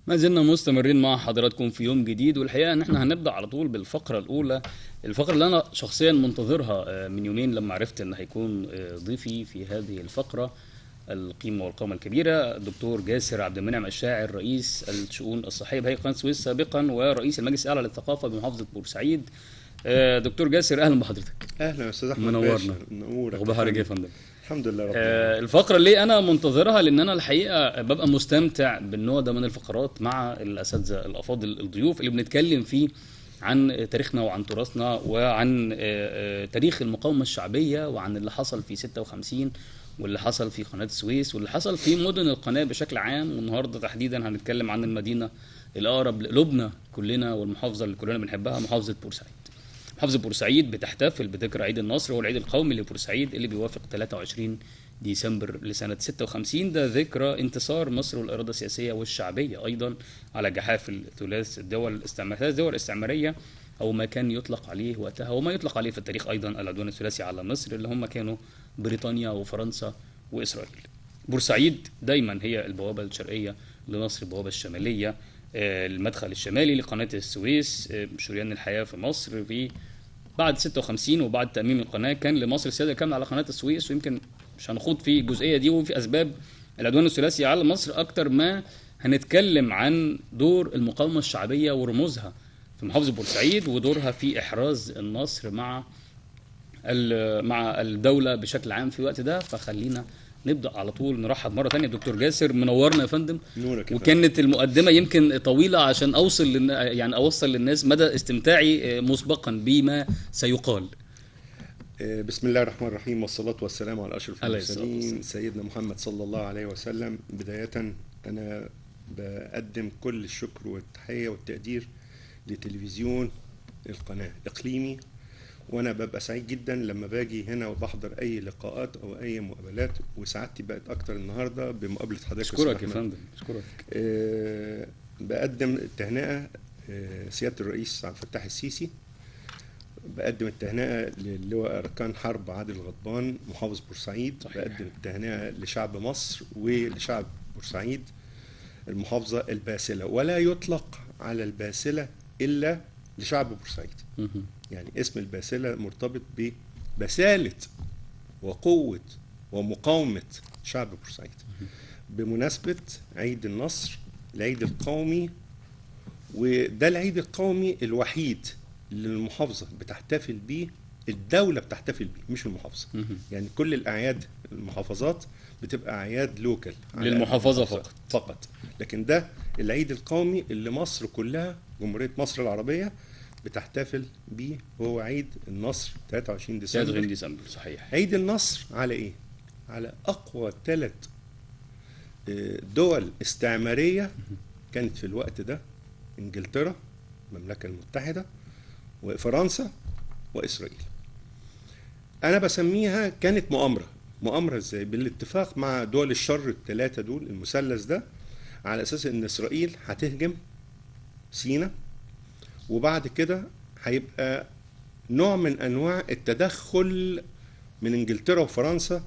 ما زلنا مستمرين مع حضراتكم في يوم جديد، والحقيقة ان احنا هنبدأ على طول بالفقرة الأولى. الفقرة اللي أنا شخصيا منتظرها من يومين لما عرفت ان هيكون ضيفي في هذه الفقرة القيمة والقامة الكبيرة الدكتور جاسر عبد المنعم الشاعر، رئيس الشؤون الصحية بهيئة قناة السويس سابقا ورئيس المجلس الأعلى للثقافة بمحافظة بورسعيد. دكتور جاسر، أهلا بحضرتك. اهلا يا استاذ احمد باشا، منورنا. نورك يا أخبارك إيه يا فندم. فندم؟ الحمد لله رب العالمين. الفقرة اللي أنا منتظرها لأن أنا الحقيقة ببقى مستمتع بالنوع ده من الفقرات مع الأساتذة الأفاضل الضيوف اللي بنتكلم فيه عن تاريخنا وعن تراثنا وعن تاريخ المقاومة الشعبية وعن اللي حصل في 56 واللي حصل في قناة السويس واللي حصل في مدن القناة بشكل عام. والنهاردة تحديدا هنتكلم عن المدينة الأقرب لقلوبنا كلنا والمحافظة اللي كلنا بنحبها، محافظة بورسعيد. محافظة بورسعيد بتحتفل بذكرى عيد النصر، هو العيد القومي لبورسعيد اللي بيوافق 23 ديسمبر لسنة 56. ده ذكرى انتصار مصر والإرادة السياسية والشعبية أيضا على جحافل ثلاث الدول الاستعمارية، أو ما كان يطلق عليه وقتها وما يطلق عليه في التاريخ أيضا العدوان الثلاثي على مصر، اللي هم كانوا بريطانيا وفرنسا وإسرائيل. بورسعيد دايما هي البوابة الشرقية لمصر، البوابة الشمالية، المدخل الشمالي لقناة السويس، شريان الحياة في مصر. في بعد 56 وبعد تأميم القناة كان لمصر السيادة كاملة على قناة السويس، ويمكن مش هنخوض في الجزئية دي وفي أسباب العدوان الثلاثي على مصر أكتر ما هنتكلم عن دور المقاومة الشعبية ورموزها في محافظة بورسعيد ودورها في إحراز النصر مع الدولة بشكل عام في الوقت ده. فخلينا نبدأ على طول. نرحب مرة تانية دكتور جاسر، منورنا يا فندم. نورك يا فندم. وكانت المقدمة يمكن طويلة عشان أوصل للناس مدى استمتاعي مسبقا بما سيقال. بسم الله الرحمن الرحيم، والصلاة والسلام على أشرف عليه الصلاة المرسلين والسلام. سيدنا محمد صلى الله عليه وسلم. بداية أنا بقدم كل الشكر والتحية والتقدير لتلفزيون القناة إقليمي، وأنا ببقى سعيد جدا لما باجي هنا وبحضر أي لقاءات أو أي مقابلات، وسعادتي بقت أكتر النهاردة بمقابلة حضرتك. أشكرك يا فندم، أشكرك. بقدم التهنئة سيادة الرئيس عبد الفتاح السيسي، بقدم التهنئة للواء أركان حرب عادل غضبان محافظ بورسعيد. صحيح. بقدم التهنئة لشعب مصر ولشعب بورسعيد المحافظة الباسلة، ولا يطلق على الباسلة إلا لشعب بورسعيد. مهم. يعني اسم الباسلة مرتبط ببسالة وقوة ومقاومة شعب بورسعيد. بمناسبة عيد النصر، العيد القومي، وده العيد القومي الوحيد اللي المحافظة بتحتفل بيه، الدولة بتحتفل بيه مش المحافظة. مهم. يعني كل الأعياد المحافظات بتبقى أعياد لوكال على للمحافظة المحافظة فقط، لكن ده العيد القومي اللي مصر كلها، جمهورية مصر العربية، بتحتفل بيه، وهو عيد النصر 23 23 ديسمبر. ديسمبر صحيح. عيد النصر على إيه؟ على أقوى 3 دول استعمارية كانت في الوقت ده: انجلترا، المملكة المتحدة، وفرنسا، وإسرائيل. أنا بسميها كانت مؤامرة إزاي؟ بالاتفاق مع دول الشر ال3 دول، المثلث ده، على أساس إن إسرائيل هتهجم سيناء، وبعد كده هيبقى نوع من أنواع التدخل من إنجلترا وفرنسا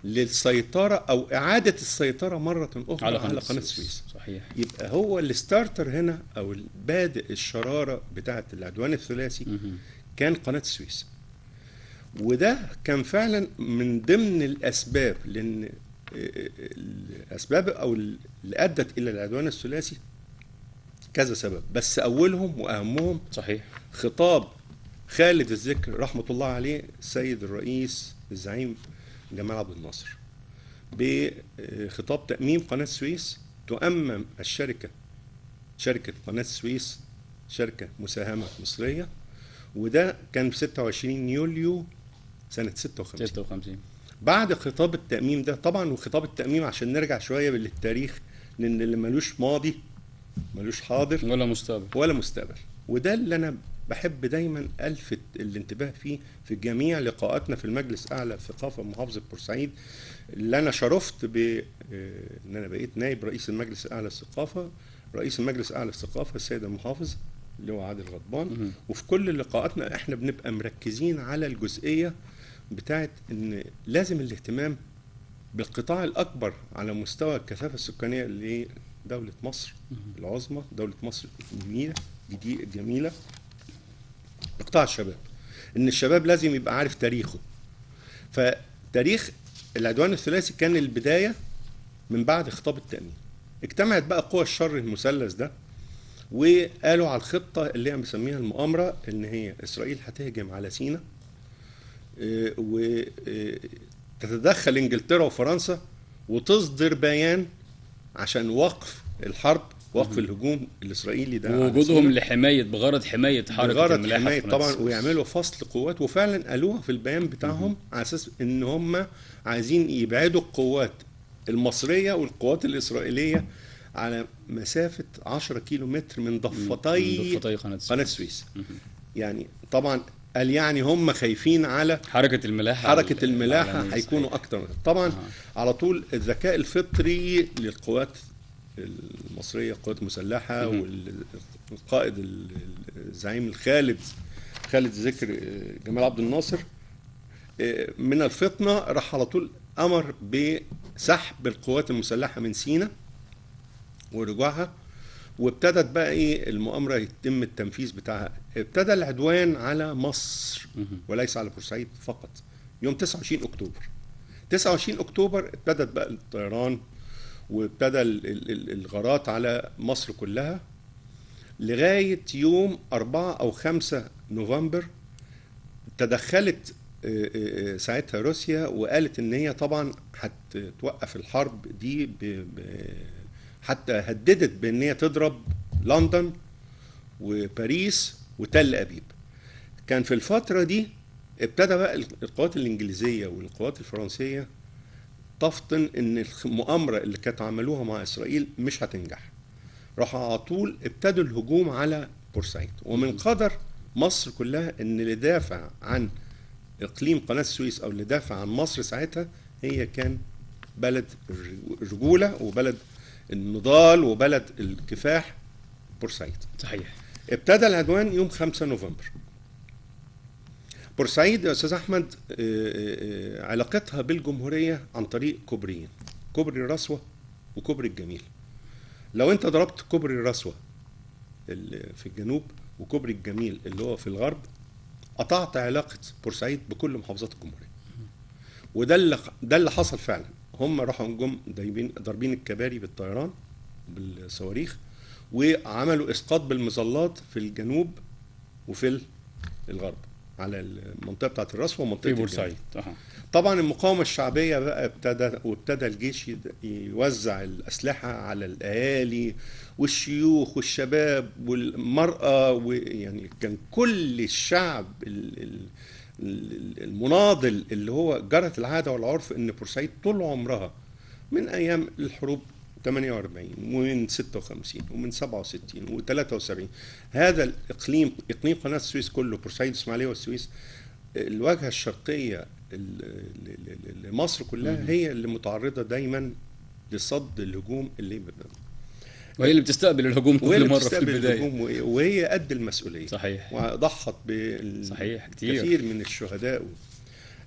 للسيطرة أو إعادة السيطرة مرة أخرى على قناة السويس. صحيح. يبقى هو الستارتر هنا أو البادئ الشرارة بتاعة العدوان الثلاثي مهم. كان قناة السويس. وده كان فعلا من ضمن الأسباب، لأن الأسباب أو اللي أدت إلى العدوان الثلاثي كذا سبب، بس أولهم وأهمهم صحيح. خطاب خالد الذكر رحمة الله عليه السيد الرئيس الزعيم جمال عبد الناصر بخطاب تأميم قناة السويس. تؤمم شركة قناة السويس شركة مساهمة مصرية، وده كان في 26 يوليو سنة 56. 56. بعد خطاب التأميم ده طبعا، وخطاب التأميم عشان نرجع شوية للتاريخ، لأن اللي ملوش ماضي ملوش حاضر ولا مستقبل. ولا مستقبل. وده اللي أنا بحب دايما ألفت الانتباه فيه في جميع لقاءاتنا في المجلس الأعلى للثقافة محافظة بورسعيد، اللي أنا شرفت إن أنا بقيت نائب رئيس المجلس الأعلى للثقافة. رئيس المجلس الأعلى للثقافة السيد المحافظ اللي هو عادل غضبان. وفي كل لقاءاتنا احنا بنبقى مركزين على الجزئية بتاعت إن لازم الاهتمام بالقطاع الأكبر على مستوى الكثافة السكانية دولة مصر العظمى، دولة مصر الجميلة الجميلة، إقطاع الشباب. إن الشباب لازم يبقى عارف تاريخه. فتاريخ العدوان الثلاثي كان البداية من بعد خطاب التأمين. اجتمعت بقى قوى الشر المثلث ده وقالوا على الخطة اللي هي بنسميها المؤامرة، إن هي إسرائيل هتهجم على سيناء وتتدخل إنجلترا وفرنسا وتصدر بيان عشان وقف الحرب، وقف الهجوم الإسرائيلي ده، ووجودهم لحماية بغرض حماية حركة الملاحة حماية طبعا، ويعملوا فصل قوات. وفعلا قالوها في البيان بتاعهم على أساس إن هم عايزين يبعدوا القوات المصرية والقوات الإسرائيلية على مسافة 10 كيلو متر من ضفتي قناة السويس. يعني طبعا قال يعني هم خايفين على حركة الملاحة هيكونوا أكتر. طبعا على طول الذكاء الفطري للقوات المصرية، القوات المسلحة، والقائد الزعيم خالد ذكر جمال عبد الناصر، من الفطنة راح على طول أمر بسحب القوات المسلحة من سيناء ورجوعها، وابتدت بقى ايه المؤامرة يتم التنفيذ بتاعها. ابتدى العدوان على مصر وليس على بورسعيد فقط يوم 29 أكتوبر. 29 أكتوبر ابتدت بقى الطيران وابتدى الغارات على مصر كلها لغاية يوم 4 أو 5 نوفمبر. تدخلت ساعتها روسيا وقالت ان هي طبعا هتوقف الحرب دي حتى هددت بان هي تضرب لندن وباريس وتل ابيب. كان في الفترة دي ابتدى بقى القوات الانجليزية والقوات الفرنسية تفطن ان المؤامرة اللي كانت عملوها مع اسرائيل مش هتنجح. راحوا على طول ابتدوا الهجوم على بورسعيد. ومن قدر مصر كلها ان اللي دافع عن اقليم قناة السويس او اللي دافع عن مصر ساعتها هي كان بلد الرجولة وبلد النضال وبلد الكفاح، بورسعيد. صحيح. ابتدى العدوان يوم 5 نوفمبر. بورسعيد يا استاذ احمد علاقتها بالجمهورية عن طريق كوبريين، كوبري الرسوة وكوبري الجميل. لو انت ضربت كوبري الرسوة في الجنوب وكوبري الجميل اللي هو في الغرب، قطعت علاقة بورسعيد بكل محافظات الجمهورية. وده اللي حصل فعلا. هم راحوا جم ضاربين الكباري بالطيران بالصواريخ، وعملوا اسقاط بالمظلات في الجنوب وفي الغرب على المنطقة بتاعت الرسوة ومنطقة بورسعيد. طبعا المقاومة الشعبية بقى وابتدى الجيش يوزع الأسلحة على الأهالي والشيوخ والشباب والمرأة، ويعني كان كل الشعب المناضل اللي هو جرت العادة والعرف ان بورسعيد طول عمرها من ايام الحروب 48 ومن 56 ومن 67 و73 هذا اقليم قناة السويس كله، بورسعيد والاسماعيلية والسويس، الواجهة الشرقية لمصر كلها هي اللي متعرضة دايما لصد الهجوم اللي وهي اللي بتستقبل الهجوم كل مرة في البداية، وهي قد المسؤولية. صحيح. وضحت كثير من الشهداء.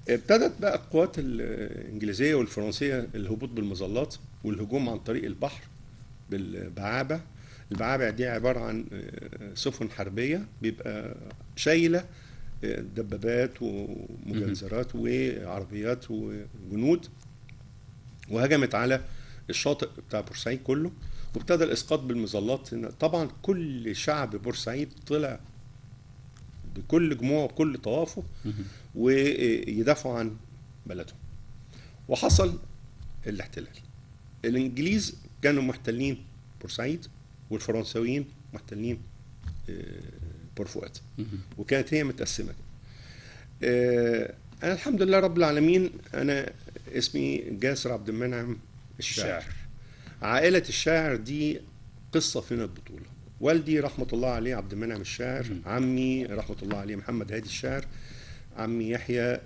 ابتدت بقى القوات الإنجليزية والفرنسية الهبوط بالمظلات والهجوم عن طريق البحر بالبعابة. البعابة دي عبارة عن سفن حربية بيبقى شايلة دبابات ومجنزرات وعربيات وجنود، وهجمت على الشاطئ بتاع بورسعيد كله، وابتدى الاسقاط بالمظلات. طبعا كل شعب بورسعيد طلع بكل جموعه وكل طوافه ويدافعوا عن بلدهم. وحصل الاحتلال. الانجليز كانوا محتلين بورسعيد والفرنساويين محتلين بور فؤاد، وكانت هي متقسمه. انا الحمد لله رب العالمين انا اسمي جاسر عبد المنعم الشاعر. عائلة الشاعر دي قصة فينا البطولة. والدي رحمة الله عليه عبد المنعم الشاعر، عمي رحمة الله عليه محمد هادي الشاعر، عمي يحيى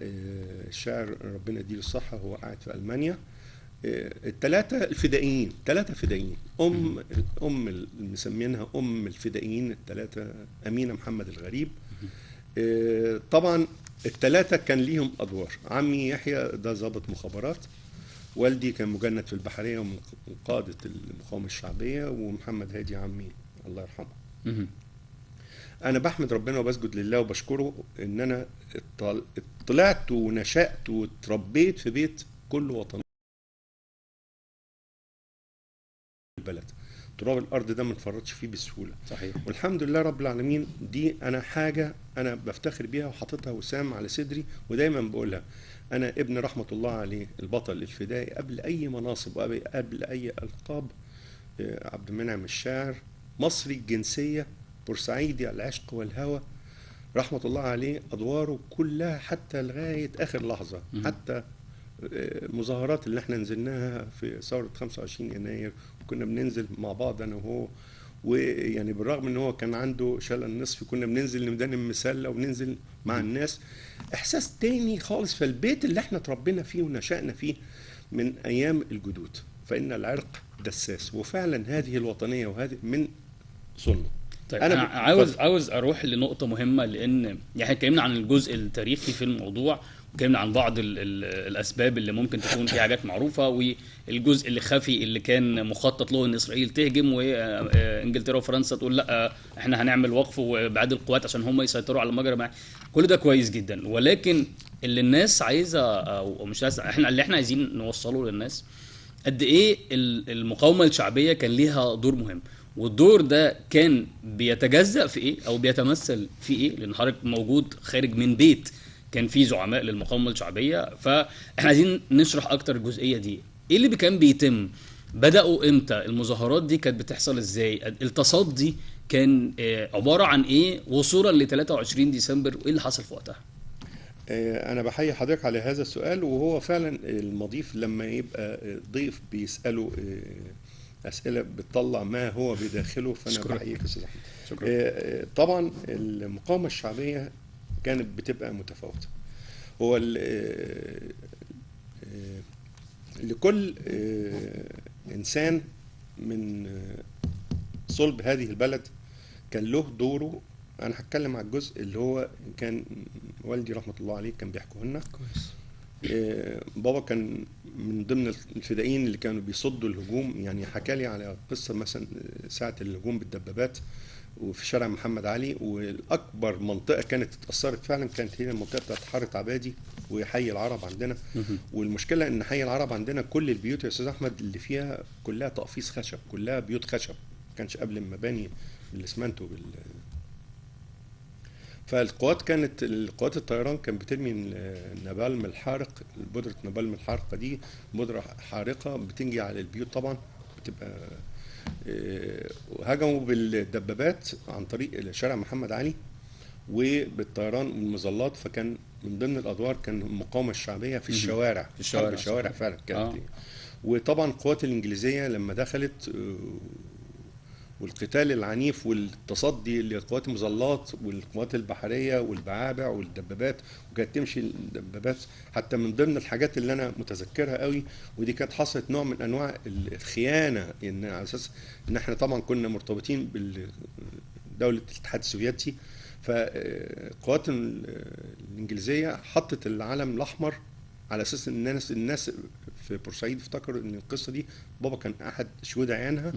الشاعر ربنا يديله الصحة هو قاعد في ألمانيا. الثلاثة الفدائيين، ثلاثة فدائيين. اللي مسمينها الفدائيين الثلاثة أمينة محمد الغريب. طبعا الثلاثة كان ليهم أدوار. عمي يحيى ده ضابط مخابرات، والدي كان مجند في البحرية ومن قادة المقاومة الشعبية، ومحمد هادي عمي الله يرحمه. مهم. أنا بحمد ربنا وبسجد لله وبشكره إن أنا طلعت ونشأت واتربيت في بيت كله وطني البلد. تراب الأرض ده ما نفرطش فيه بسهولة. صحيح. والحمد لله رب العالمين. دي أنا حاجة أنا بفتخر بيها وحاططها وسام على صدري، ودايما بقولها. أنا ابن رحمة الله عليه البطل الفدائي قبل أي مناصب وقبل أي ألقاب، عبد المنعم الشاعر، مصري الجنسية، بورسعيدي العشق والهوى، رحمة الله عليه. أدواره كلها حتى لغاية آخر لحظة، حتى المظاهرات اللي احنا نزلناها في ثورة 25 يناير وكنا بننزل مع بعض أنا وهو، ويعني بالرغم ان هو كان عنده شلل نصفي كنا بننزل لميدان المسلة وبننزل مع الناس. احساس تاني خالص. فالبيت اللي احنا اتربينا فيه ونشأنا فيه من ايام الجدود، فان العرق دساس، وفعلا هذه الوطنية وهذه من صنع. طيب انا عاوز اروح لنقطه مهمه، لان يعني احنا اتكلمنا عن الجزء التاريخي في الموضوع، واتكلمنا عن بعض الاسباب اللي ممكن تكون في حاجات معروفه، والجزء اللي خفي اللي كان مخطط له ان اسرائيل تهجم وانجلترا وفرنسا تقول لا احنا هنعمل وقف وابعاد القوات عشان هم يسيطروا على المجرى. كل ده كويس جدا، ولكن اللي الناس عايزه او مش عايزه، اللي احنا عايزين نوصله للناس قد ايه المقاومه الشعبيه كان ليها دور مهم، والدور ده كان بيتجزأ في ايه او بيتمثل في ايه، لان حضرتك موجود خارج من بيت كان فيه زعماء للمقاومه الشعبيه. فاحنا عايزين نشرح اكتر الجزئيه دي، ايه اللي كان بيتم، بدأوا امتى، المظاهرات دي كانت بتحصل ازاي، التصدي كان عباره عن ايه وصولا ل 23 ديسمبر، وايه اللي حصل في وقتها؟ أنا بحيي حضرتك على هذا السؤال، وهو فعلا المضيف لما يبقى ضيف بيسأله أسئلة بتطلع ما هو بداخله، فأنا بحييك يا أستاذ أحمد. شكرا. طبعا المقاومة الشعبية كانت بتبقى متفاوتة. هو لكل إنسان من صلب هذه البلد كان له دوره. أنا هتكلم على الجزء اللي هو كان والدي رحمة الله عليه كان بيحكوه لنا. كويس. بابا كان من ضمن الفدائيين اللي كانوا بيصدوا الهجوم. يعني حكى لي على قصة مثلا ساعة الهجوم بالدبابات وفي شارع محمد علي، والأكبر منطقة كانت اتأثرت فعلا كانت هي المنطقة بتاعت حارة عبادي وحي العرب عندنا. والمشكلة إن حي العرب عندنا كل البيوت يا أستاذ أحمد اللي فيها كلها تقفيص خشب، كلها بيوت خشب، ما كانش قبل المباني بالإسمنت فالقوات كانت القوات الطيران كانت بترمي النبالم الحارق، بودرة نبالم الحارقة دي بودرة حارقة بتنجي على البيوت طبعا بتبقى. هجموا بالدبابات عن طريق شارع محمد علي وبالطيران والمظلات، فكان من ضمن الادوار كان المقاومة الشعبية في الشوارع، حرب الشوارع فعلا كانت. وطبعا القوات الانجليزية لما دخلت والقتال العنيف والتصدي لقوات المظلات والقوات البحرية والبعابع والدبابات، وكانت تمشي الدبابات حتى من ضمن الحاجات اللي أنا متذكرها قوي، ودي كانت حصلت نوع من أنواع الخيانة، إن على أساس إن إحنا طبعا كنا مرتبطين بدولة الاتحاد السوفيتي. فالقوات الإنجليزية حطت العلم الأحمر على أساس إن الناس في بورسعيد افتكروا إن القصة دي بابا كان أحد شهود عيانها،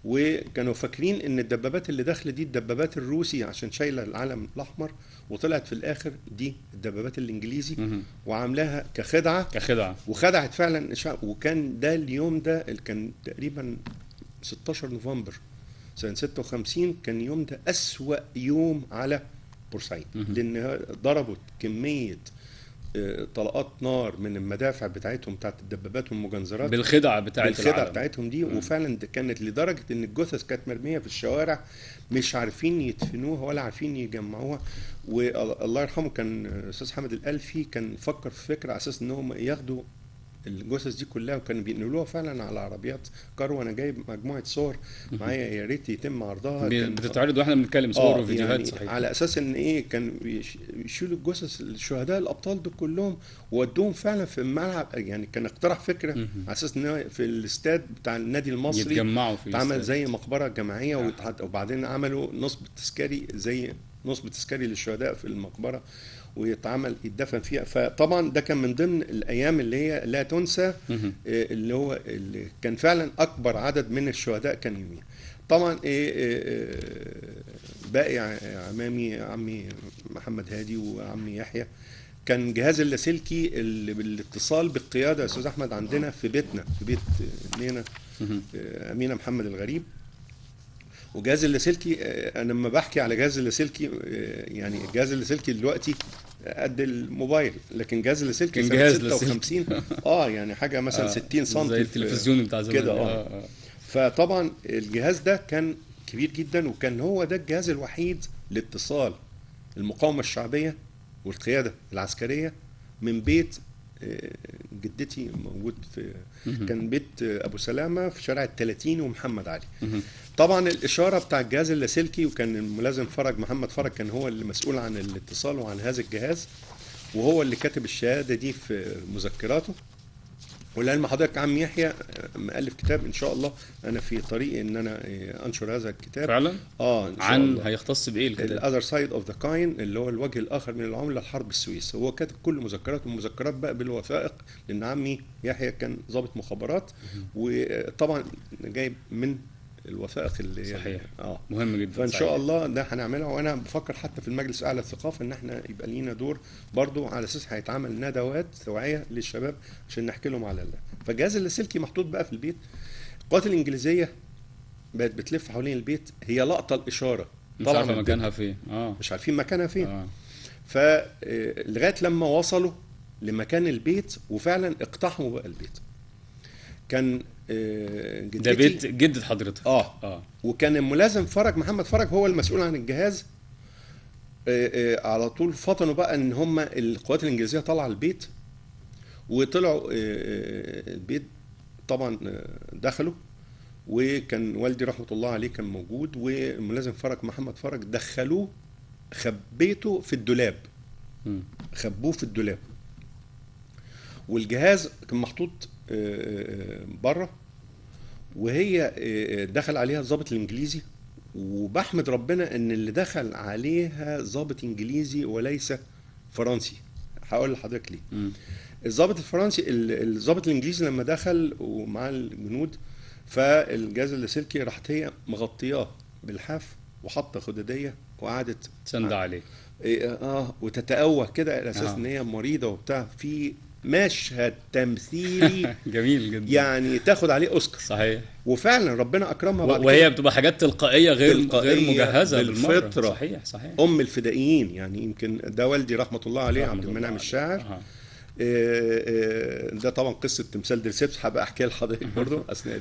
وكانوا فاكرين ان الدبابات اللي داخله دي الدبابات الروسي عشان شايله العلم الاحمر، وطلعت في الاخر دي الدبابات الانجليزي وعاملاها كخدعه وخدعت فعلا الشعب. وكان ده اليوم ده اللي كان تقريبا 16 نوفمبر سنه 56 كان يوم ده اسوأ يوم على بورسعيد، لان ضربوا كميه طلقات نار من المدافع بتاعتهم بتاعت الدبابات والمجنزرات بالخدعه بتاعتهم دي. وفعلا كانت لدرجه ان الجثث كانت مرميه في الشوارع مش عارفين يدفنوها ولا عارفين يجمعوها. والله يرحمه كان استاذ حمد الالفي كان فكر في فكره على اساس ان هم ياخدوا الجثث دي كلها وكانوا بينقلوها فعلا على عربيات كارو. انا جايب مجموعه صور معايا يا ريت يتم عرضها، بتتعرض واحنا بنتكلم صور وفيديوهات يعني صحيح. على اساس ان ايه كانوا يشيلوا الجثث الشهداء الابطال دول كلهم وودوهم فعلا في الملعب. يعني كان اقترح فكره على اساس ان في الاستاد بتاع النادي المصري يتجمعوا في اتعمل زي مقبره جماعيه وبعدين عملوا نصب تذكاري زي نصب تذكاري للشهداء في المقبره ويتعمل يدفن فيها. فطبعا ده كان من ضمن الايام اللي هي لا تنسى، اللي هو اللي كان فعلا اكبر عدد من الشهداء كان يوميها. طبعا باقي عمي محمد هادي وعمي يحيى كان جهاز اللاسلكي اللي بالاتصال بالقياده يا استاذ احمد عندنا في بيتنا، في بيت نينا امينه محمد الغريب. وجهاز اللاسلكي انا لما بحكي على جهاز اللاسلكي يعني الجهاز اللاسلكي دلوقتي قد الموبايل، لكن جهاز اللاسلكي سنه 56 يعني حاجه مثلا 60 سم زي التلفزيون بتاع زمان كده. فطبعا الجهاز ده كان كبير جدا، وكان هو ده الجهاز الوحيد لاتصال المقاومه الشعبيه والقياده العسكريه من بيت جدتي موجود في كان بيت ابو سلامه في شارع ال30 ومحمد علي. طبعا الاشاره بتاع الجهاز اللاسلكي، وكان الملازم فرج محمد فرج كان هو اللي مسؤول عن الاتصال وعن هذا الجهاز، وهو اللي كاتب الشهاده دي في مذكراته. ولعلم حضرتك عم يحيى مؤلف كتاب ان شاء الله، انا في طريقي ان انا انشر هذا الكتاب فعلا. ان شاء عن الله. هيختص بايه الكتاب؟ الاذر سايد اوف ذا كاين، اللي هو الوجه الاخر من العمله لحرب السويس. هو كاتب كل مذكراته، ومذكرات بقى بالوثائق، لان عمي يحيى كان ضابط مخابرات، وطبعا جايب من الوثائق اللي صحيح. يعني مهم جدا. فان صحيح. شاء الله ده هنعملها. وانا بفكر حتى في المجلس الاعلى للثقافه ان احنا يبقى لينا دور برضو، على اساس هيتعمل ندوات توعيه للشباب عشان نحكي لهم على الله. فالجهاز اللاسلكي محطوط بقى في البيت. القوات الانجليزيه بقت بتلف حوالين البيت، هي لقطه الاشاره مش عارفه مكانها فين. مش عارفين مكانها فين. فلغايه لما وصلوا لمكان البيت وفعلا اقتحموا بقى البيت. كان جدتي ده بيت جدة حضرتك. وكان الملازم فرج محمد فرج هو المسؤول عن الجهاز. على طول فطنوا بقى ان هم القوات الانجليزيه طالعه البيت، وطلعوا البيت طبعا دخلوا، وكان والدي رحمه الله عليه كان موجود، والملازم فرج محمد فرج دخلوه خبيته في الدولاب. خبوه في الدولاب، والجهاز كان محطوط بره، وهي دخل عليها الضابط الانجليزي. وبحمد ربنا ان اللي دخل عليها ضابط انجليزي وليس فرنسي. هقول لحضرتك ليه. الضابط الفرنسي، الضابط الانجليزي لما دخل ومعاه الجنود، فالجهاز اللاسلكي راحت هي مغطياه بالحاف وحاطه خداديه وقعدت تسند عليه وتتأوه كده على اساس ان هي مريضه وبتاع، في مشهد تمثيلي جميل جدا، يعني تاخد عليه اوسكار. صحيح. وفعلا ربنا اكرمها بعد وهي كده بتبقى حاجات تلقائيه غير مجهزه بالفطره. صحيح صحيح. ام الفدائيين يعني، يمكن ده والدي رحمه الله عليه عبد المنعم الشاعر. ده طبعا قصه تمثال درسيبس هبقى احكيها لحضرتك برضه اثناء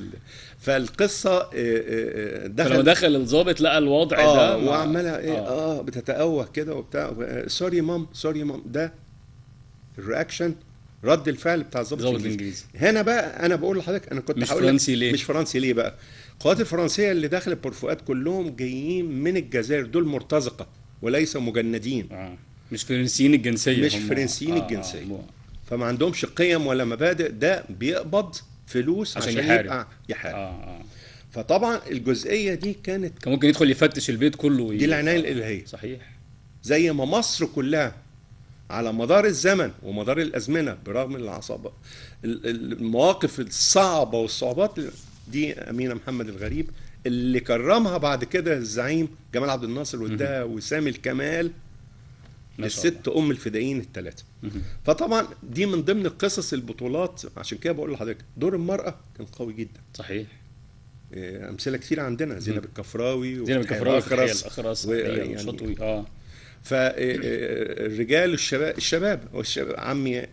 فالقصه. لما دخل الضابط لقى الوضع ده وعماله بتتأوه كده وبتاع، سوري مام سوري مام. ده الرياكشن، رد الفعل بتاع الضابط الانجليزي. هنا بقى انا بقول لحضرتك، انا كنت مش فرنسي ليه؟ مش فرنسي ليه بقى؟ القوات الفرنسيه اللي داخل البورفؤات كلهم جايين من الجزائر، دول مرتزقه وليس مجندين. مش فرنسيين الجنسيه، مش فرنسيين الجنسيه. فما عندهمش قيم ولا مبادئ. ده بيقبض فلوس عشان يبقى يحارب. فطبعا الجزئيه دي كان ممكن يدخل يفتش البيت كله دي العنايه الالهيه. صحيح. زي ما مصر كلها على مدار الزمن ومدار الازمنه، برغم العصابه المواقف الصعبه والصعوبات دي، امينه محمد الغريب اللي كرمها بعد كده الزعيم جمال عبد الناصر، واداها وسام الكمال للست ام الفدائيين الثلاثه. فطبعا دي من ضمن القصص البطولات. عشان كده بقول لحضرتك دور المراه كان قوي جدا. صحيح. امثله كثيره عندنا، زينب الكفراوي الأخرس يعني فالرجال الشباب عمي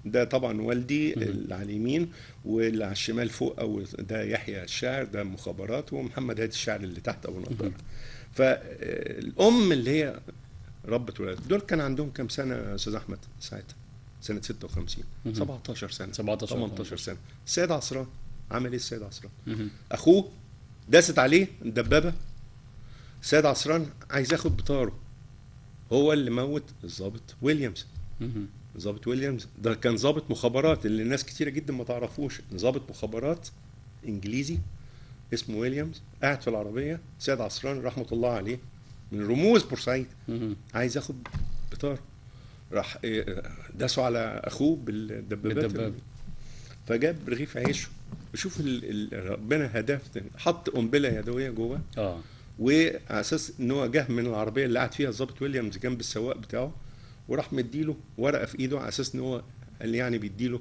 ده طبعا والدي اللي على اليمين، واللي على الشمال فوق او ده يحيى الشاعر، ده مخابرات، ومحمد هادي الشاعر اللي تحت ابو نضاره. فالام اللي هي ربت ولاد دول كان عندهم كام سنه يا استاذ احمد ساعتها؟ سنه 56. 17 سنه 18 سنه. السيد عصران عمل ايه؟ السيد عصران اخوه داست عليه الدبابه. السيد عصران عايز ياخد بطاره، هو اللي موت الضابط ويليامز. الضابط ويليامز ده كان ضابط مخابرات، اللي الناس كتيره جدا ما تعرفوش. ضابط مخابرات انجليزي اسمه ويليامز، قاعد في العربيه. سيد عصران رحمه الله عليه من رموز بورسعيد مهم. عايز ياخد بطار، راح داسوا على اخوه بالدبابات بالدبابة. فجاب رغيف عيش. وشوف ربنا هداه، حط قنبله يدويه جوه، وعلى اساس ان هو جه من العربيه اللي قاعد فيها الضابط ويليامز جنب السواق بتاعه، وراح مديله ورقه في ايده على اساس ان هو قال يعني بيديله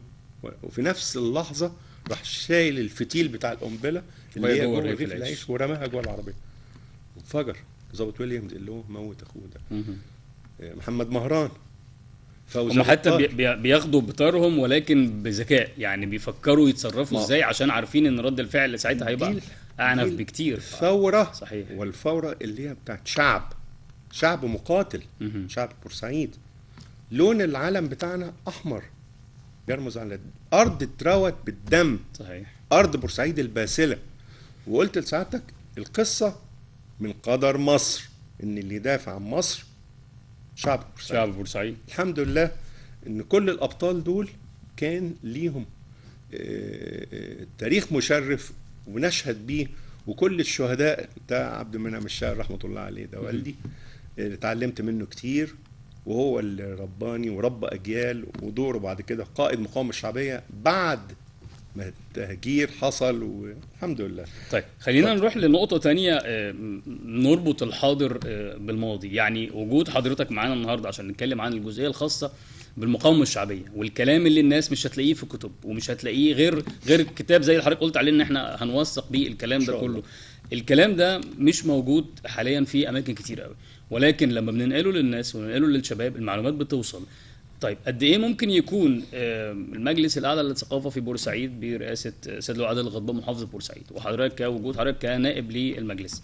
وفي نفس اللحظه راح شايل الفتيل بتاع القنبله اللي وهي هي جوه جوه رغيف رغيف العيش. العيش ورماها جوه العربيه، انفجر. ضابط ويليامز اللي هو موت اخوه ده. مهم. محمد مهران، فوزي هم حتى غطار. بياخدوا بطارهم ولكن بذكاء، يعني بيفكروا يتصرفوا ما- ازاي عشان عارفين ان رد الفعل ساعتها هيبقى دي اعنف دي بكتير. الثورة، صحيح. والثورة اللي هي بتاعت شعب مقاتل، مهم. شعب بورسعيد. لون العلم بتاعنا أحمر، يرمز على أرض اتروت بالدم، صحيح. أرض بورسعيد الباسلة. وقلت لسعادتك القصة من قدر مصر، إن اللي يدافع عن مصر شعب بورسعيد. شعب بورسعيد. الحمد لله إن كل الأبطال دول كان ليهم تاريخ مشرف ونشهد بيه. وكل الشهداء بتاع عبد المنعم الشاعر رحمة الله عليه ده والدي، اتعلمت منه كتير، وهو اللي رباني وربى أجيال. ودوره بعد كده قائد مقاومة الشعبية بعد ما التهجير حصل، والحمد لله. طيب خلينا نروح لنقطة تانية، نربط الحاضر بالماضي. يعني وجود حضرتك معانا النهاردة عشان نتكلم عن الجزئية الخاصة بالمقاومة الشعبية، والكلام اللي الناس مش هتلاقيه في كتب ومش هتلاقيه غير كتاب زي اللي حضرتك قلت عليه ان احنا هنوثق بيه الكلام ده كله. الكلام ده مش موجود حاليا في اماكن كتير قوي، ولكن لما بننقله للناس وننقله للشباب المعلومات بتوصل. طيب قد ايه ممكن يكون المجلس الاعلى للثقافه في بورسعيد برئاسه سيد اللواء عادل الغضبان محافظ بورسعيد، وحضرتك كوجود حضرتك كنائب للمجلس،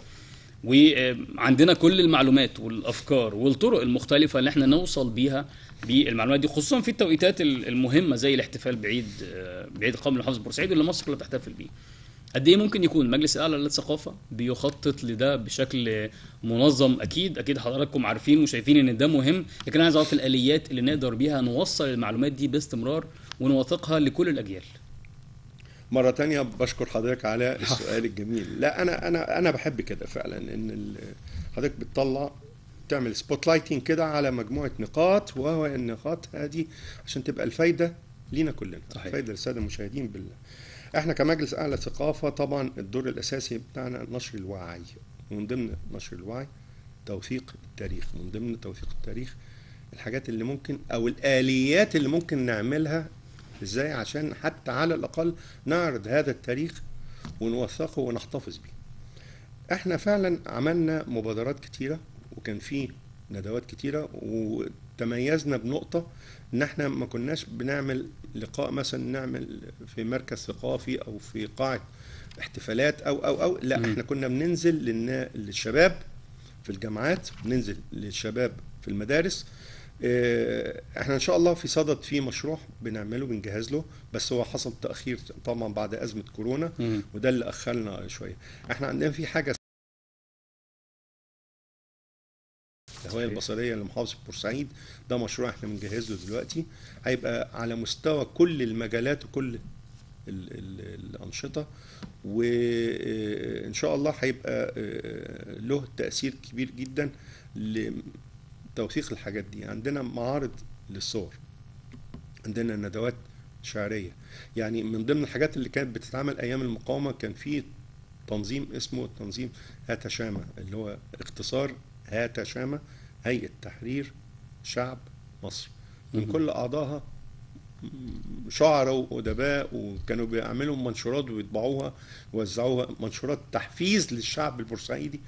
وعندنا كل المعلومات والافكار والطرق المختلفه اللي احنا نوصل بيها بالمعلومات دي، خصوصا في التوقيتات المهمه زي الاحتفال بعيد قومي محافظه بورسعيد اللي مصر كلها بتحتفل بيه. قد ايه ممكن يكون المجلس الاعلى للثقافه بيخطط لده بشكل منظم؟ اكيد حضراتكم عارفين وشايفين ان ده مهم، لكن انا عايز اعرف الاليات اللي نقدر بيها نوصل المعلومات دي باستمرار ونوثقها لكل الاجيال. مرة تانية بشكر حضرتك على السؤال الجميل. لا أنا بحب كده فعلا، إن حضرتك بتطلع تعمل سبوت لايتنج كده على مجموعة نقاط، وهو النقاط هذه عشان تبقى الفايدة لينا كلنا، الفايدة للسادة المشاهدين بالله. احنا كمجلس أعلى ثقافة طبعا الدور الأساسي بتاعنا نشر الوعي، ومن ضمن نشر الوعي توثيق التاريخ. من ضمن توثيق التاريخ الحاجات اللي ممكن أو الآليات اللي ممكن نعملها ازاي عشان حتى على الأقل نعرض هذا التاريخ ونوثقه ونحتفظ بيه. احنا فعلا عملنا مبادرات كتيرة، وكان في ندوات كتيرة، وتميزنا بنقطة ان احنا ما كناش بنعمل لقاء مثلا نعمل في مركز ثقافي او في قاعة احتفالات او لا، احنا كنا بننزل للشباب في الجامعات، بننزل للشباب في المدارس. احنا ان شاء الله في صدد في مشروع بنعمله بنجهز له، بس هو حصل تأخير طبعا بعد أزمة كورونا، وده اللي أخرنا شوية. احنا عندنا في حاجة الهوية البصرية لمحافظة بورسعيد، ده مشروع احنا بنجهز له دلوقتي، هيبقى على مستوى كل المجالات وكل الأنشطة، وإن شاء الله هيبقى له تأثير كبير جدا لتوثيق الحاجات دي. عندنا معارض للصور، عندنا ندوات شعرية. يعني من ضمن الحاجات اللي كانت بتتعمل أيام المقاومة كان في تنظيم اسمه تنظيم هاتا شامة، اللي هو اختصار هاتا شامة، هيئة تحرير شعب مصر. من كل أعضائها شعراء وأدباء، وكانوا بيعملوا منشورات ويطبعوها ويوزعوها، منشورات تحفيز للشعب البورسعيدي،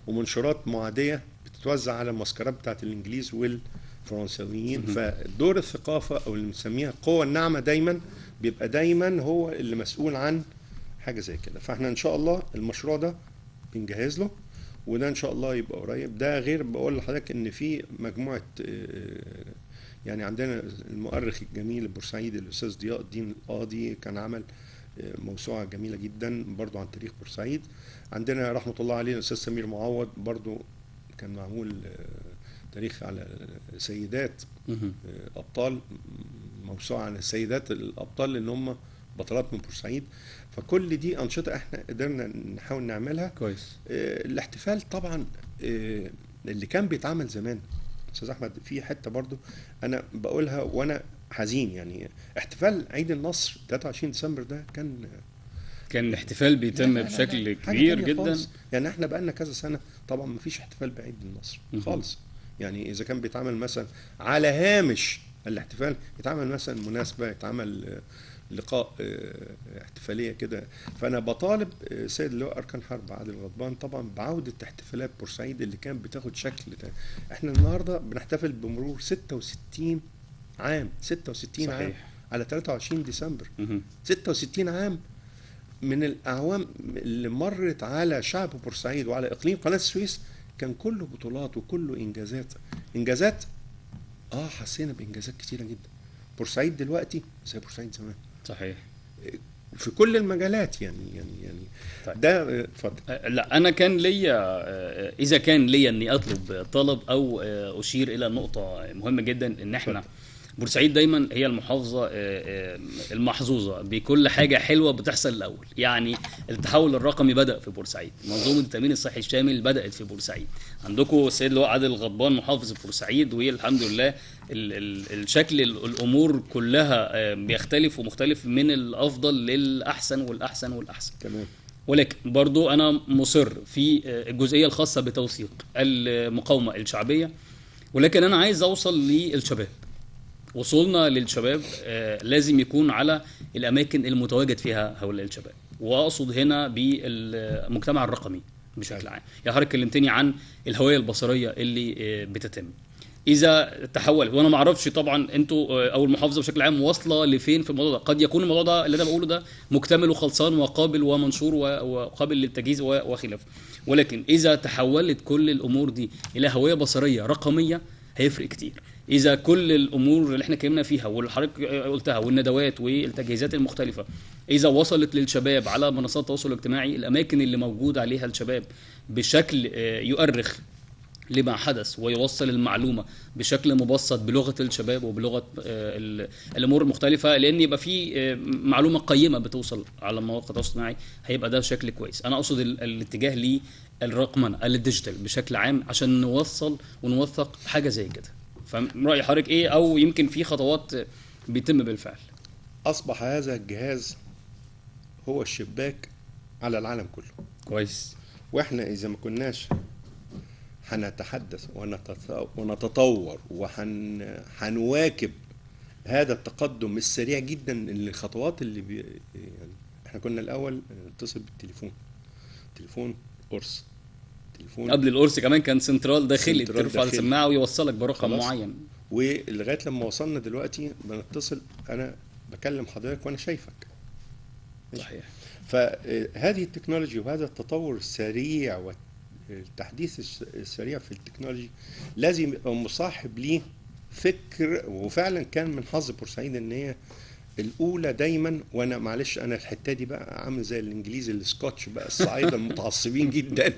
ومنشورات معادية بتتوزع على المعسكرات بتاعت الإنجليز والفرنساويين. فدور الثقافة أو اللي بنسميها القوة الناعمة دايما بيبقى دايما هو اللي مسؤول عن حاجة زي كده. فاحنا إن شاء الله المشروع ده بنجهز له، وده إن شاء الله يبقى قريب. ده غير بقول لحضرتك إن في مجموعة يعني عندنا المؤرخ الجميل البورسعيدي الأستاذ ضياء الدين القاضي كان عمل موسوعة جميلة جدا برضو عن تاريخ بورسعيد. عندنا رحمة الله عليه الأستاذ سمير معوض برضو كان معمول تاريخ على سيدات أبطال، موسوعة عن السيدات الأبطال اللي هم بطلات من بورسعيد. فكل دي أنشطة احنا قدرنا نحاول نعملها كويس. الاحتفال طبعا اللي كان بيتعمل زمان استاذ احمد في حته برضو انا بقولها وانا حزين، يعني احتفال عيد النصر 23 ديسمبر ده كان الاحتفال بيتم لا بشكل حاجة كبير تانية جدا. خالص. يعني احنا بقالنا كذا سنة طبعا ما فيش احتفال بعيد النصر خالص. يعني اذا كان بيتعمل مثلا على هامش الاحتفال، يتعمل مثلا مناسبة، يتعمل لقاء احتفالية كده. فانا بطالب سيد اللواء اركان حرب عادل غضبان طبعا بعودة احتفالات بورسعيد اللي كانت بتاخد شكل ده. احنا النهاردة بنحتفل بمرور 66 عام، 66 صحيح. عام على 23 ديسمبر. مهم. 66 عام من الأعوام اللي مرت على شعب بورسعيد وعلى إقليم قناة السويس، كان كله بطولات وكله إنجازات. حسينا بإنجازات كتيرة جدا. بورسعيد دلوقتي زي بورسعيد زمان صحيح. في كل المجالات. يعني طيب. ده اتفضل. لا انا كان ليا اذا كان ليا اني اطلب طلب او اشير الى نقطه مهمه جدا، ان احنا اتفضل. بورسعيد دايما هي المحافظه المحظوظه بكل حاجه حلوه بتحصل الاول. يعني التحول الرقمي بدا في بورسعيد، منظومه التامين الصحي الشامل بدات في بورسعيد، عندكم السيد اللواء عادل غضبان محافظ بورسعيد، والحمد لله الشكل الامور كلها بيختلف ومختلف من الافضل للاحسن والاحسن والاحسن. تمام. ولكن برضو أنا مصر في الجزئية الخاصة بتوثيق المقاومة الشعبية، ولكن أنا عايز أوصل للشباب. وصولنا للشباب لازم يكون على الأماكن المتواجد فيها هؤلاء الشباب، وأقصد هنا بالمجتمع الرقمي بشكل عام. يا حضرتك كلمتني عن الهوية البصرية اللي بتتم اذا تحولت، وانا ما اعرفش طبعا انتوا او المحافظه بشكل عام واصله لفين في الموضوع ده. قد يكون الموضوع ده اللي انا بقوله ده مكتمل وخلصان وقابل ومنشور وقابل للتجهيز وخلافه، ولكن اذا تحولت كل الامور دي الى هويه بصريه رقميه هيفرق كتير. اذا كل الامور اللي احنا اتكلمنا فيها واللي حضرتك قلتها والندوات والتجهيزات المختلفه اذا وصلت للشباب على منصات التواصل الاجتماعي، الاماكن اللي موجود عليها الشباب بشكل يؤرخ لما حدث ويوصل المعلومه بشكل مبسط بلغه الشباب وبلغه الامور المختلفه، لان يبقى في معلومه قيمه بتوصل على مواقع التواصل الاجتماعي، هيبقى ده شكل كويس. انا اقصد الاتجاه للرقمنه الديجيتال بشكل عام عشان نوصل ونوثق حاجه زي كده. فرأي حضرتك ايه، او يمكن في خطوات بيتم بالفعل؟ اصبح هذا الجهاز هو الشباك على العالم كله. كويس. واحنا اذا ما كناش هنتحدث ونتطور وهنواكب هذا التقدم السريع جدا، الخطوات اللي يعني احنا كنا الاول نتصل بالتليفون، تليفون قرص، تليفون قبل القرص كمان كان سنترال داخلي ترفع السماعه ويوصلك برقم معين، ولغايه لما وصلنا دلوقتي بنتصل انا بكلم حضرتك وانا شايفك. صحيح. فهذه التكنولوجيا وهذا التطور السريع والتحديث السريع في التكنولوجي لازم يبقى مصاحب ليه فكر. وفعلا كان من حظ بورسعيد ان هي الاولى دايما. وانا معلش انا الحته دي بقى عامل زي الانجليزي السكوتش بقى، الصعايده المتعصبين جدا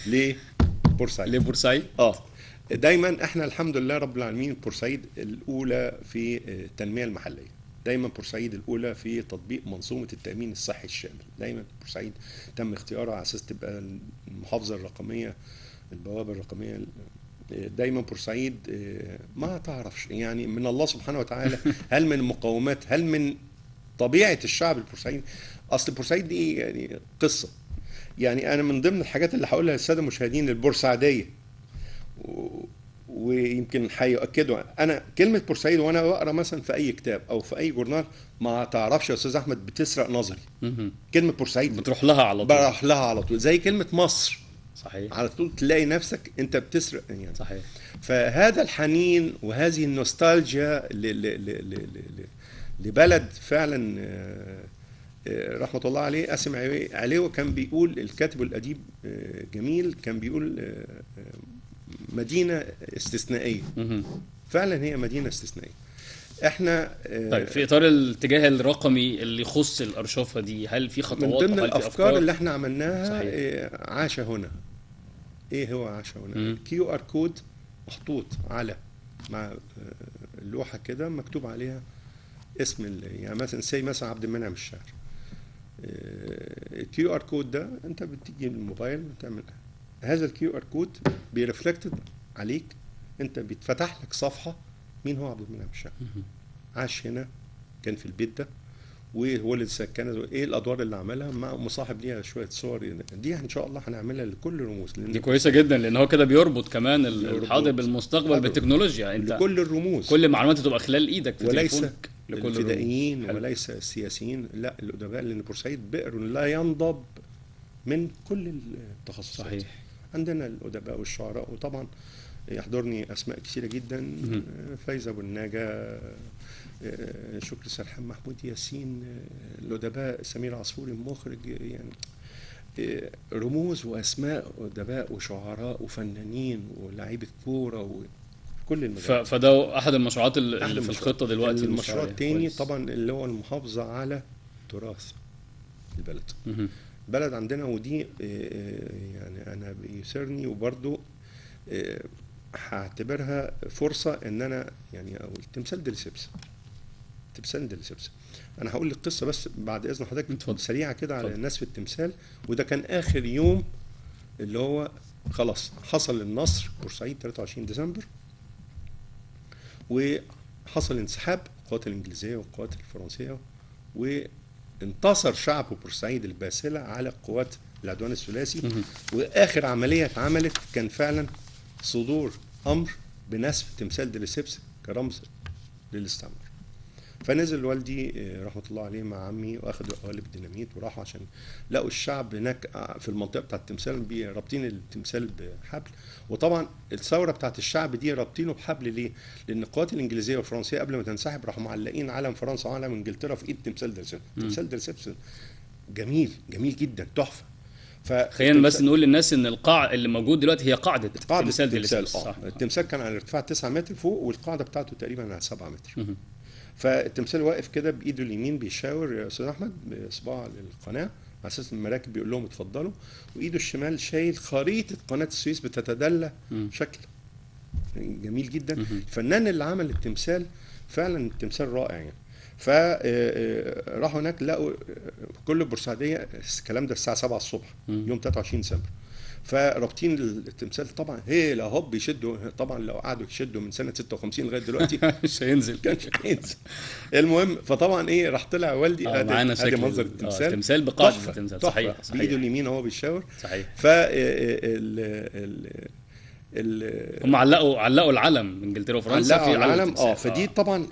لبورسعيد. دايما احنا الحمد لله رب العالمين بورسعيد الاولى في التنميه المحليه، دايما بورسعيد الاولى في تطبيق منظومه التامين الصحي الشامل، دايما بورسعيد تم اختيارها على اساس تبقى المحافظه الرقميه، البوابه الرقميه. دايما بورسعيد ما تعرفش يعني من الله سبحانه وتعالى، هل من المقومات، هل من طبيعه الشعب البورسعيدي. اصل بورسعيد دي يعني قصه. يعني انا من ضمن الحاجات اللي هقولها للساده المشاهدين البورسعيديه ويمكن هيؤكدوا، انا كلمه بورسعيد وانا بقرا مثلا في اي كتاب او في اي جورنال ما تعرفش يا استاذ احمد، بتسرق نظري. كلمه بورسعيد بتروح لها على طول، بروح لها على طول، زي كلمه مصر. صحيح. على طول تلاقي نفسك انت بتسرق يعني. صحيح. فهذا الحنين وهذه النوستالجيا لبلد فعلا رحمه الله عليه قاسم عليه كان بيقول، الكاتب الاديب جميل كان بيقول مدينه استثنائيه. فعلا هي مدينه استثنائيه. احنا طيب في اطار الاتجاه الرقمي اللي يخص الارشفه دي، هل في خطوات من ضمن الافكار اللي احنا عملناها؟ صحيح. عاش هنا. ايه هو عاش هنا؟ كيو ار كود محطوط على مع اللوحه كده مكتوب عليها اسم يعني مثلا عبد المنعم الشاعر. الكيو ار كود ده انت بتيجي الموبايل وتعمل هذا الكيو ار كود بيرفلكتد عليك، انت بيتفتح لك صفحه مين هو عبد المنعم الشاعر، عاش هنا، كان في البيت ده، وولد سكنه، وايه الادوار اللي عملها، مع مصاحب ليها شويه صور. دي ان شاء الله هنعملها لكل رموز، دي كويسه جدا، لان هو كده بيربط كمان الحاضر بالمستقبل بالتكنولوجيا. انت لكل الرموز، كل المعلومات تبقى خلال ايدك في وليس تليفونك لكل الفدائيين الرموز. وليس السياسيين، لا الادباء، لان بورسعيد بئر لا ينضب من كل التخصصات. صحيح. عندنا الادباء والشعراء، وطبعا يحضرني اسماء كثيره جدا، فايزه ابو النجا، شكري سرحان، محمود ياسين، الادباء، سمير عصفوري المخرج، يعني رموز واسماء ادباء وشعراء وفنانين ولاعيبه كوره وكل المجالات. فده احد المشروعات اللي في الخطه دلوقتي. المشروع الثاني طبعا اللي هو المحافظه على تراث البلد. البلد عندنا، ودي يعني انا بيسرني، وبرضو هعتبرها فرصه ان انا يعني اقول تمثال ديليسيبس. تمثال ديليسيبس، انا هقول لك قصه بس بعد اذن حضرتك سريعه كده على الناس في التمثال. وده كان اخر يوم اللي هو خلاص حصل النصر بورسعيد 23 ديسمبر، وحصل انسحاب القوات الانجليزيه والقوات الفرنسيه، وانتصر شعب بورسعيد الباسله على قوات العدوان الثلاثي. واخر عمليه اتعملت كان فعلا صدور امر بنسف تمثال ديليسيبس كرمز للاستعمار. فنزل والدي رحمه الله عليه مع عمي، واخدوا قوالب ديناميت وراحوا، عشان لقوا الشعب هناك في المنطقه بتاعه التمثال رابطين التمثال بحبل. وطبعا الثوره بتاعه الشعب دي رابطينه بحبل ليه؟ لان القوات الانجليزيه والفرنسيه قبل ما تنسحب راحوا معلقين علم فرنسا وعلم انجلترا في ايد تمثال ديليسيبس. تمثال ديليسيبس جميل جميل جدا، تحفه. خلينا بس نقول للناس ان القاع اللي موجود دلوقتي هي قاعده تمثال ديليسيبس. التمثال كان على ارتفاع 9 متر فوق، والقاعده بتاعته تقريبا على 7 متر. فالتمثال واقف كده بايده اليمين بيشاور يا استاذ احمد باصبعه للقناه على اساس المراكب بيقول لهم اتفضلوا، وايده الشمال شايل خريطه قناه السويس بتتدلى بشكل جميل جدا. الفنان اللي عمل التمثال فعلا التمثال رائع يعني. فراحوا هناك لقوا كل البورسعيديه، الكلام ده الساعه 7 الصبح يوم 23 ديسمبر، فرابطين التمثال طبعا هيلا هوب يشدوا. طبعا لو قعدوا يشدوا من سنه 56 لغايه دلوقتي مش هينزل، كانش هينزل. المهم فطبعا ايه، راح طلع والدي ادي منظر التمثال، التمثال بقاعده التمثال. صحيح بايده اليمين هو بيشاور. صحيح. ف هم علقوا العلم انجلترا وفرنسا في العلم. فدي طبعا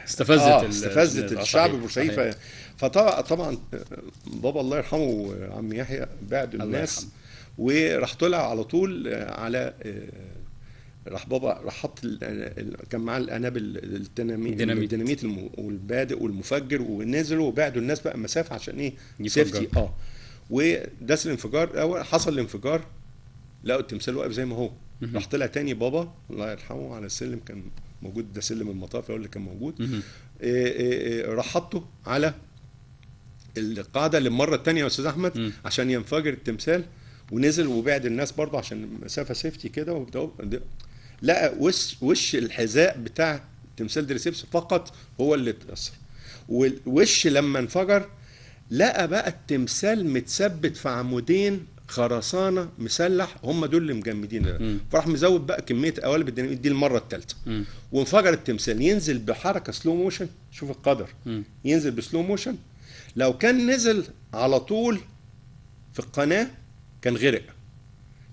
استفزت الشعب البورسعيدي. فطبعا بابا الله يرحمه عم يحيى بعد الناس، وراح طلع على طول على راح بابا راح حط كان معاه الانابل الديناميت والبادئ والمفجر، ونزلوا وبعدوا الناس بقى مسافه عشان ايه سيفتي. وداس الانفجار. حصل الانفجار، لقوا التمثال واقف زي ما هو. راح طلع تاني بابا الله يرحمه على السلم، كان موجود ده سلم المطاف هو اللي كان موجود. راح حطه على القاعده للمره الثانيه يا استاذ احمد عشان ينفجر التمثال، ونزل وبعد الناس برضه عشان مسافه سيفتي كده. لقى وش الحذاء بتاع تمثال ديليسيبس فقط هو اللي اتأثر، والوش لما انفجر لقى بقى التمثال متثبت في عمودين خرسانه مسلح، هم دول اللي مجمدين. فراح مزود بقى كميه قوالب الديناميت دي المره الثالثه، وانفجر التمثال. ينزل بحركه سلو موشن، شوف القدر، ينزل بسلو موشن. لو كان نزل على طول في القناه كان غرق.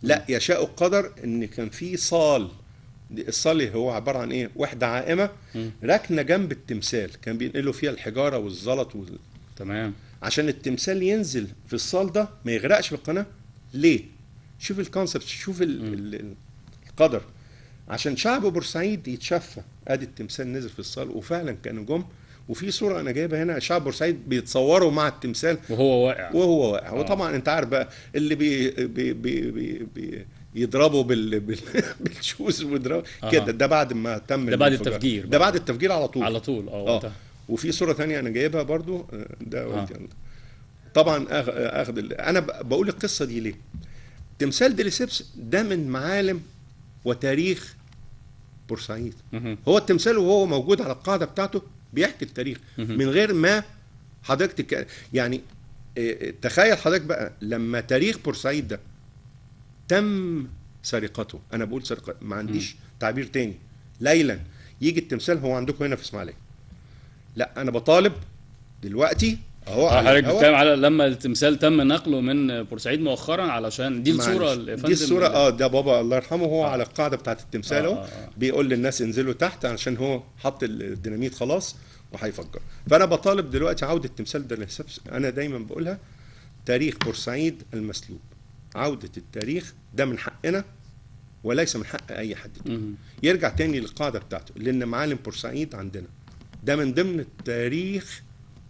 لا، يشاء القدر ان كان في صال. الصال هو عباره عن ايه؟ وحده عائمه راكنه جنب التمثال، كان بينقلوا فيها الحجاره والزلط تمام، عشان التمثال ينزل في الصال ده ما يغرقش في القناه. ليه؟ شوف الكونسبت، شوف القدر، عشان شعب بورسعيد يتشفى. ادي التمثال نزل في الصال، وفعلا كانوا جم. وفي صوره انا جايبها هنا، شعب بورسعيد بيتصوروا مع التمثال وهو واقع. وطبعا انت عارف بقى اللي يضربوا بالشوز ويضربوا كده. ده بعد ما تم ده بعد التفجير، ده بعد التفجير على طول. وفي صوره ثانيه انا جايبها برضو، ده طبعا انا بقول القصه دي ليه؟ تمثال ديليسيبس ده من معالم وتاريخ بورسعيد. هو التمثال وهو موجود على القاعده بتاعته بيحكي التاريخ من غير ما حضرتك يعني تخيل حضرتك بقى لما تاريخ بورسعيد ده تم سرقته. انا بقول سرقه، ما عنديش تعبير تاني. ليلا يجي التمثال، هو عندكم هنا في اسماعيليه. لا انا بطالب دلوقتي اهو على حضرتك الهوا. بتتكلم على لما التمثال تم نقله من بورسعيد مؤخرا، علشان دي الصوره معلش، يا دي فندم الصوره، ده بابا الله يرحمه، هو آه. على القاعده بتاعت التمثال اهو، بيقول للناس انزلوا تحت عشان هو حط الديناميت خلاص وهيفجر. فانا بطالب دلوقتي عوده التمثال ده للحساب. انا دايما بقولها، تاريخ بورسعيد المسلوب، عوده التاريخ ده من حقنا وليس من حق اي حد تاني. يرجع تاني للقاعده بتاعته، لان معالم بورسعيد عندنا، ده من ضمن التاريخ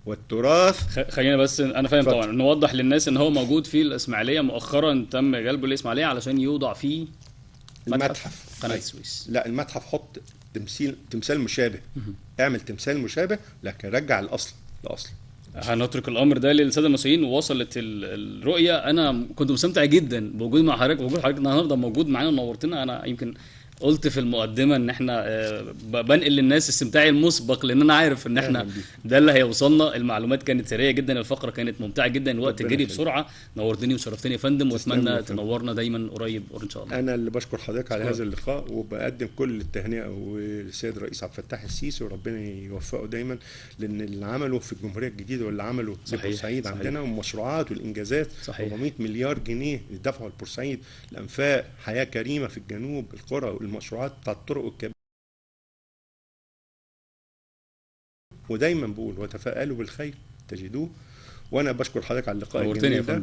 والتراث. خلينا بس، انا فاهم اتفضل. طبعا، نوضح للناس ان هو موجود في الاسماعيليه، مؤخرا تم جلبه الاسماعيليه علشان يوضع فيه المتحف قناه أيوة. السويس. لا المتحف حط تمثال مشابه، اعمل تمثال مشابه، لكن رجع الاصل لاصل. هنترك الامر ده للساده المصريين. ووصلت الرؤيه. انا كنت مستمتع جدا بوجود مع حضرتك، وجود حضرتك النهارده موجود معانا ونورتنا. انا يمكن قلت في المقدمه ان احنا بنقل للناس استمتاعي المسبق، لان انا عارف ان احنا ده اللي هيوصلنا. المعلومات كانت ثريه جدا، الفقره كانت ممتعه جدا، الوقت جري بسرعه. نورتني وشرفتني يا فندم، واتمنى تنورنا دايما قريب ان شاء الله. انا اللي بشكر حضرتك على هذا اللقاء، وبقدم كل التهنئه والسيد الرئيس عبد الفتاح السيسي، وربنا يوفقه دايما، لان اللي عمله في الجمهوريه الجديده واللي عمله في بورسعيد عندنا، والمشروعات والانجازات. 400 مليار جنيه دفعوا لبورسعيد، الانفاق، حياه كريمه في الجنوب، القرى والمشروعات بتاعت الطرق الكبيره. ودايما بقول وتفائلوا بالخير تجدوه. وانا بشكر حضرتك على اللقاء الجميل ده،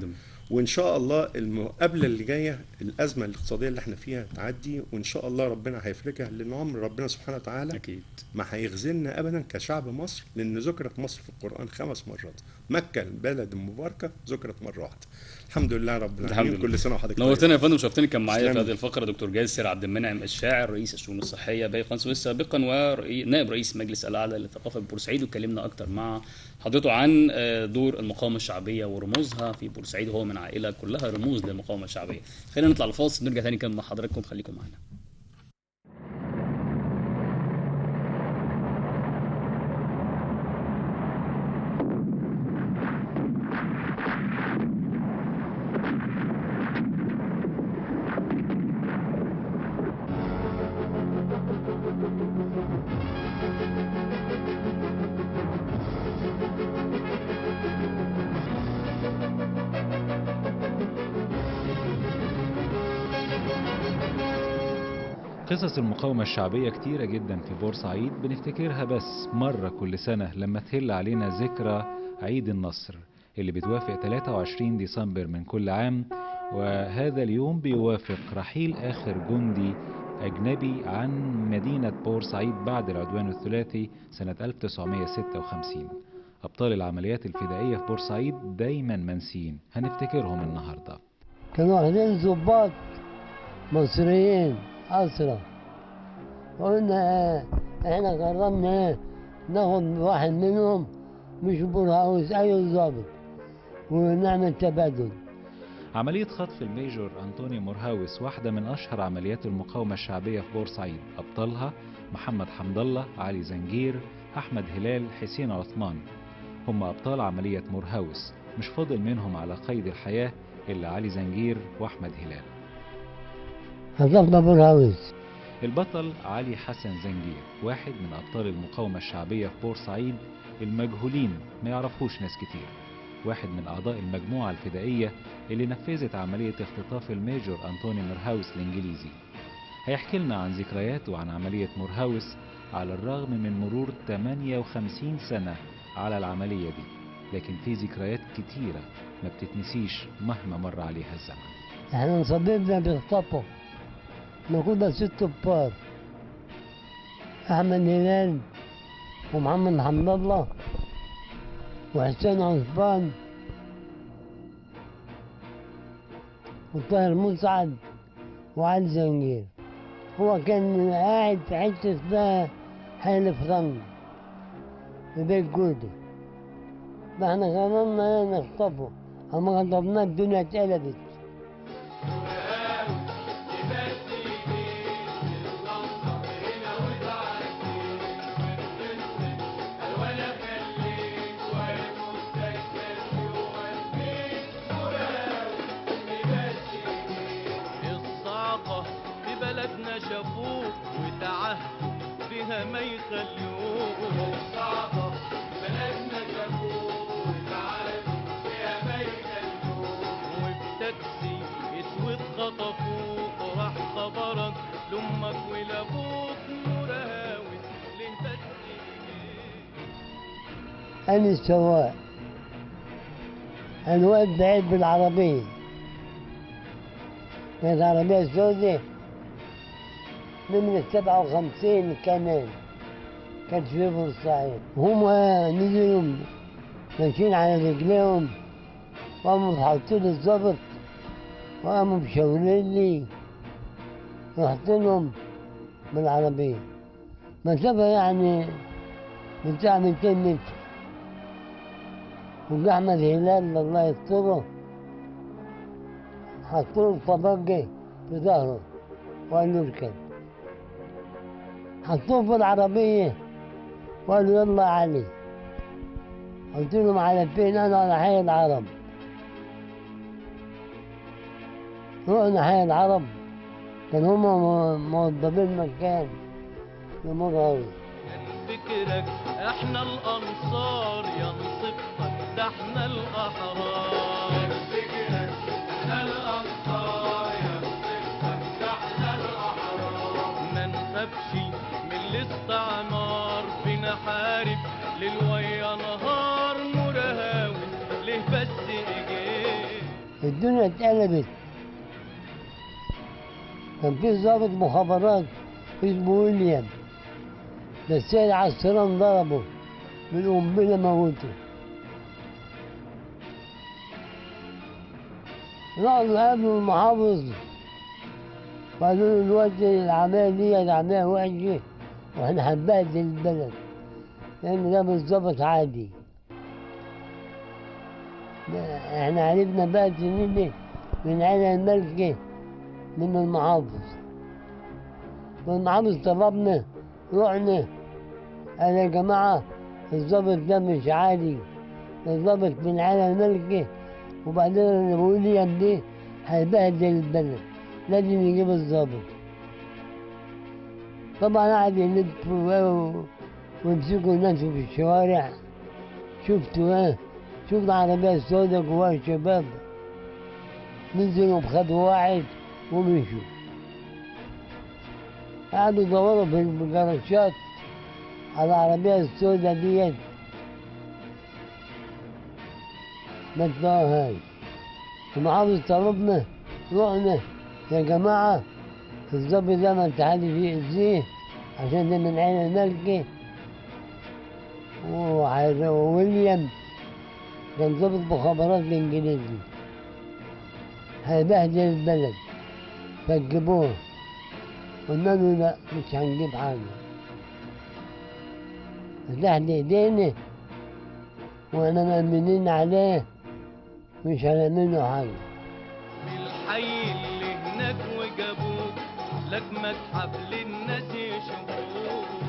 وان شاء الله المقابله اللي جايه، الازمه الاقتصاديه اللي احنا فيها تعدي، وان شاء الله ربنا هيفرجها، لان عمر ربنا سبحانه وتعالى اكيد ما هيخذلنا ابدا كشعب مصر، لان ذكرت مصر في القران 5 مرات. مكه البلد المباركه ذكرت مره واحده. الحمد لله رب العالمين. كل سنه وحضرتك نورتنا يا فندم، شرفتني. كان معايا في هذه الفقره دكتور جاسر عبد المنعم الشاعر، رئيس الشؤون الصحيه بقناه السويس سابقا، ونائب رئيس المجلس الاعلى للثقافه ببورسعيد. واتكلمنا اكتر مع حضرته عن دور المقاومه الشعبيه ورموزها في بورسعيد، وهو من عائله كلها رموز للمقاومه الشعبيه. خلينا نطلع الفاصل، نرجع تاني نكمل مع حضراتكم، خليكم معانا. قصص المقاومة الشعبية كتيرة جدا في بورسعيد، بنفتكرها بس مرة كل سنة لما تهل علينا ذكرى عيد النصر اللي بتوافق 23 ديسمبر من كل عام. وهذا اليوم بيوافق رحيل آخر جندي أجنبي عن مدينة بورسعيد بعد العدوان الثلاثي سنة 1956. أبطال العمليات الفدائية في بورسعيد دايما منسيين، هنفتكرهم النهاردة. كانوا واخدين ضباط مصريين أسرى، قلنا احنا قررنا ناخد واحد منهم مش بورهاوس، أي ضابط، ونعمل تبادل. عملية خطف الميجور أنطوني مورهاوس واحدة من أشهر عمليات المقاومة الشعبية في بورسعيد. أبطالها محمد حمد الله، علي زنجير، أحمد هلال، حسين عثمان. هم أبطال عملية مورهاوس، مش فاضل منهم على قيد الحياة إلا علي زنجير وأحمد هلال. خطفنا بورهاوس. البطل علي حسن زنجير واحد من أبطال المقاومة الشعبية في بورسعيد المجهولين، ما يعرفوش ناس كتير. واحد من أعضاء المجموعة الفدائية اللي نفذت عملية اختطاف الميجور أنطوني مورهاوس الإنجليزي. هيحكي لنا عن ذكرياته وعن عملية مورهاوس على الرغم من مرور 58 سنة على العملية دي، لكن في ذكريات كتيرة ما بتتنسيش مهما مر عليها الزمن. احنا نصببنا بيخطفوا، احنا كنا 6 كبار، أحمد هلال ومحمد حمد الله وحسين عثمان وطاهر مسعد وعلي زنجير. هو كان قاعد في حتة اسمها حي فرنك في بيت جودي، فاحنا قررنا نخطفه، اما خطفناه الدنيا اتقلبت. شافوك وتعهدوا بها ما يخلوك. صعبة بلدنا شافوك وتعهدوا بها ما يخلوك. وبتاكسي اسود خطفوك راح خبرك لامك ولابوك مراوي ليه بس أنا السواق، أنا واقف بعيد بالعربية، كانت عربية سوداء نمرة 57 كمان، كانت في بورسعيد، وهم نزلوا ماشيين على رجليهم وقاموا حاطين الظابط وقاموا مشاورين لي رحت لهم بالعربية مسافة يعني بتاع 200 متر، وجا أحمد هلال الله يستره حطوله الطبقة في ظهره وقال له اركب، حطوه في العربية وقالوا يلا يا علي. قلت لهم على فين؟ أنا على حي العرب. رحنا حي العرب، كان هما موظفين مكان يمر أوي. كان فكرك احنا الانصار ينصفك ده احنا الاحرار. كان فكرك احنا الانصار ينصفك ده احنا الاحرار. ما نخافش من الاستعمار بنحارب ليل ويا نهار مرهاوي ليه بس اجيب. الدنيا اتقلبت، كان في ضابط مخابرات اسمه ويليام، بس العسكريين ضربوا بالقنبلة موته. راحوا قابلوا المحافظ وقالوا له دلوقتي العملية دي عملية وحشة واحنا هنبهدل البلد لأن ده مش ضابط عادي. احنا عرفنا بقى سنين من عيلة الملكة من المحافظ، والمحافظ طلبنا رحنا قال يا جماعة الضابط ده مش عادي، الضابط من عيلة الملكة وبعدين ويليام دي هيبهدل البلد لازم يجيب الضابط. طبعا قعد يلف ويمسكوا الناس في الشوارع. شفتوا شفت العربية السوداء جواها شباب نزلوا بخدوا واحد ومشوا، قعدوا يدوروا في الجراشات على العربية السوداء ديت ما تلاقوهاش. المحافظ طلبنا رحنا يا جماعة الضابط ده ما انت حدش يأذيه عشان ده من عيلة الملكة، وويليام كان ضابط مخابرات الإنجليزي هيبهدل البلد فتجيبوه. قلنا له لا مش هنجيب حاجة، فتحت ايدينا واحنا مأمنين عليه مش هنعمله حاجة. الحي اللي هناك وجابوك لك متحف للناس يشوفوك.